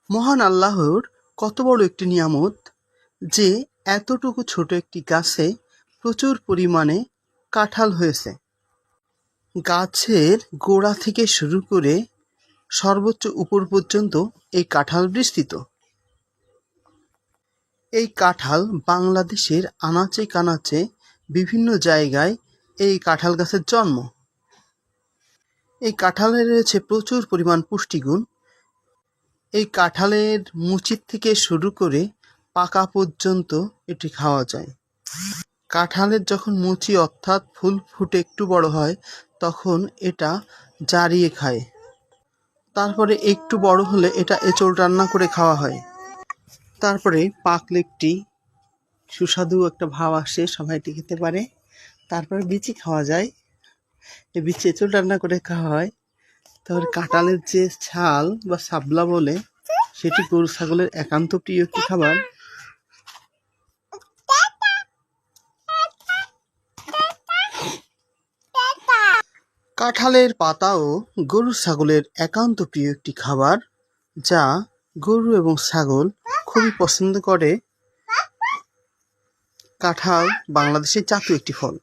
মহান আল্লাহর কত বড় একটি নিয়ামত যে এতটুকু ছোট একটি গাছে প্রচুর পরিমাণে কাঁঠাল হয়েছে। গাছের গোড়া থেকে শুরু করে সর্বোচ্চ উপর পর্যন্ত এই কাঁঠাল বিস্তৃত। এই কাঁঠাল বাংলাদেশের আনাচে কানাচে বিভিন্ন জায়গায় এই কাঁঠাল গাছের জন্ম। এই কাঁঠালে রয়েছে প্রচুর পরিমাণ পুষ্টিগুণ। এই কাঁঠালের মুচি থেকে শুরু করে পাকা পর্যন্ত এটি খাওয়া যায়। কাঁঠালের যখন মুচি অর্থাৎ ফুল ফুটে একটু বড় হয় তখন এটা জারিয়ে খায়। তারপরে একটু বড় হলে এটা এঁচোড় রান্না করে খাওয়া হয়। তারপরে পাকলে একটি সুস্বাদু একটা ভাব আসে, সবাই এটি খেতে পারে। তারপরে বিচি খাওয়া যায়, এই বিচি এঁচোড় রান্না করে খাওয়া হয়। তারপরে কাঁঠালের যে ছাল বা শাবলা বলে, সেটি গরু ছাগলের একান্ত প্রিয় একটি খাবার। কাঁঠালের পাতাও গরু ছাগলের একান্ত প্রিয় একটি খাবার, যা গরু এবং ছাগল খুবই পছন্দ করে। কাঁঠাল বাংলাদেশের জাতীয় একটি ফল।